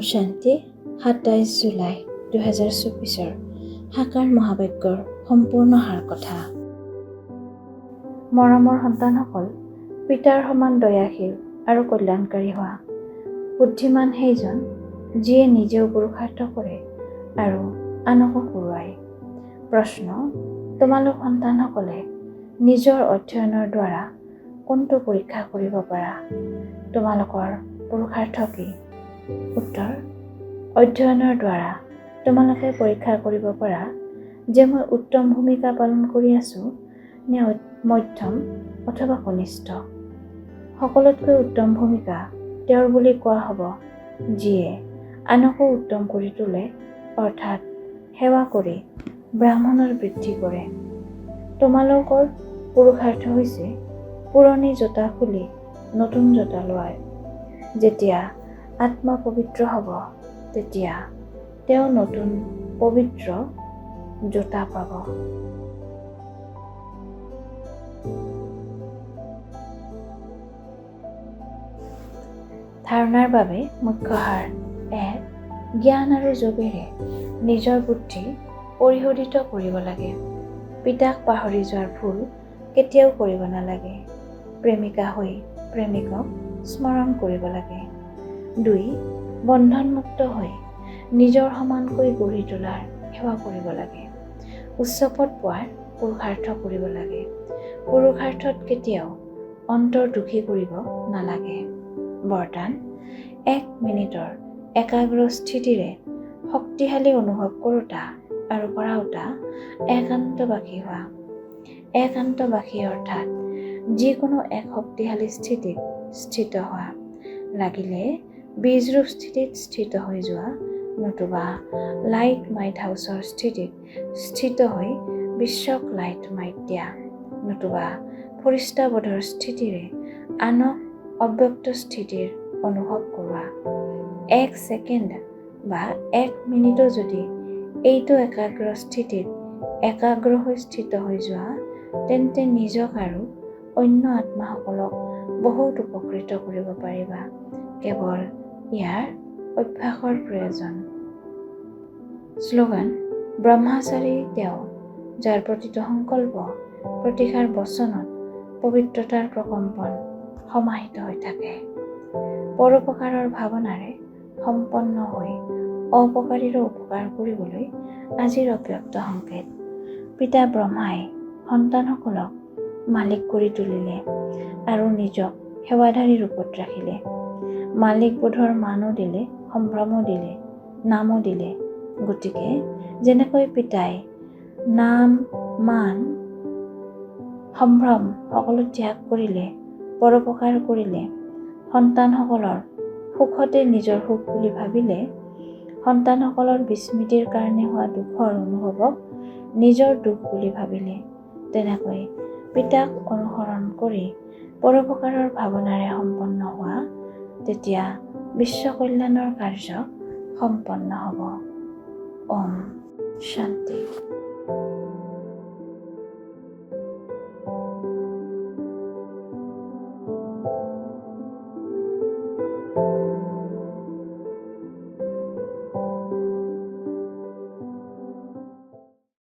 শান্তি 27 জুলাই 2024 সাকাৰ মহাবাক্যৰ সম্পূৰ্ণ সাৰ কথা। মৰমৰ সন্তানসকল, পিতাৰ সমান দয়াশীল আৰু কল্যাণকাৰী হোৱা। বুদ্ধিমান সেইজন যিয়ে নিজেও পুৰুষাৰ্থ কৰে আৰু আনকো কৰোৱায়। প্ৰশ্ন: তোমালোক সন্তানসকলে নিজৰ অধ্যয়নৰ দ্বাৰা কোনটো পৰীক্ষা কৰিব পাৰা? তোমালোকৰ পুৰুষাৰ্থ কি? উত্তৰ: অধ্যয়নৰ দ্বাৰা তোমালোকে পৰীক্ষা কৰিব পাৰা যে মই উত্তম ভূমিকা পালন কৰি আছোঁ নে মধ্যম অথবা কনিষ্ঠ। সকলোতকৈ উত্তম ভূমিকা তেওঁৰ বুলি কোৱা হ'ব যিয়ে আনকো উত্তম কৰি তোলে, অৰ্থাৎ সেৱা কৰি ব্ৰাহ্মণৰ বৃদ্ধি কৰে। তোমালোকৰ পুৰুষাৰ্থ হৈছে পুৰণি জোতা খুলি নতুন জোতা লোৱাৰ। যেতিয়া আত্মা পবিত্ৰ হ'ব, তেতিয়া তেওঁ নতুন পবিত্ৰ জোতা পাব। ধাৰণাৰ বাবে মুখ্য সাৰ: 1. জ্ঞান আৰু যোগেৰে নিজৰ বুদ্ধি পৰিশোধিত কৰিব লাগে। পিতাক পাহৰি যোৱাৰ ভুল কেতিয়াও কৰিব নালাগে। প্ৰেমিকা হৈ প্ৰেমিকক স্মৰণ কৰিব লাগে। 2. বন্ধনমুক্ত হৈ নিজৰ সমানকৈ গঢ়ি তোলাৰ সেৱা কৰিব লাগে। উচ্চ পদ পোৱাৰ পুৰুষাৰ্থ কৰিব লাগে। পুৰুষাৰ্থত কেতিয়াও অন্তৰ দুখী কৰিব নালাগে। বৰদান: 1 মিনিটৰ একাগ্ৰ স্থিতিৰে শক্তিশালী অনুভৱ কৰোঁতা আৰু কৰাওঁতা একান্তবাসী হোৱা। একান্তবাসী অৰ্থাৎ যিকোনো এক শক্তিশালী স্থিতিত স্থিত হোৱা, লাগিলে বীজৰূপ স্থিতিত স্থিত হৈ যোৱা, নতুবা লাইট মাইট হাউচৰ স্থিতিত স্থিত হৈ বিশ্বক লাইট মাইট দিয়া, নতুবা ফৰিষ্টাবোধৰ স্থিতিৰে আনক অব্যক্ত স্থিতিৰ অনুভৱ কৰোৱা। 1 ছেকেণ্ড বা 1 মিনিটো যদি এইটো একাগ্ৰ স্থিতিত একাগ্ৰ হৈ স্থিত হৈ যোৱা, তেন্তে নিজক আৰু অন্য আত্মাসকলক বহুত উপকৃত কৰিব পাৰিবা। কেৱল ইয়াৰ অভ্যাসৰ প্ৰয়োজন। শ্লোগান: ব্ৰহ্মচাৰী তেওঁ যাৰ প্ৰতিটো সংকল্প প্ৰতিষাৰ বচনত পবিত্ৰতাৰ প্ৰকম্পন সমাহিত হৈ থাকে। পৰোপকাৰৰ ভাৱনাৰে সম্পন্ন হৈ অপকাৰীৰো উপকাৰ কৰিবলৈ আজিৰ অব্যক্ত সংকেত। পিতা ব্ৰহ্মাই সন্তানসকলক মালিক কৰি তুলিলে আৰু নিজক সেৱাধাৰী ৰূপত ৰাখিলে। মালিকবোধৰ মানো দিলে, সম্ভ্ৰমো দিলে, নামো দিলে। গতিকে যেনেকৈ পিতাই নাম, মান, সম্ভ্ৰম সকলো ত্যাগ কৰিলে, পৰোপকাৰ কৰিলে, সন্তানসকলৰ সুখতে নিজৰ সুখ বুলি ভাবিলে, সন্তানসকলৰ বিস্মৃতিৰ কাৰণে হোৱা দুখৰ অনুভৱক নিজৰ দুখ বুলি ভাবিলে, তেনেকৈ পিতাক অনুসৰণ কৰি পৰোপকাৰৰ ভাৱনাৰে সম্পন্ন হোৱা, তেতিয়া বিশ্ব কল্যাণৰ কাৰ্য সম্পন্ন হ'ব। ওম শান্তি।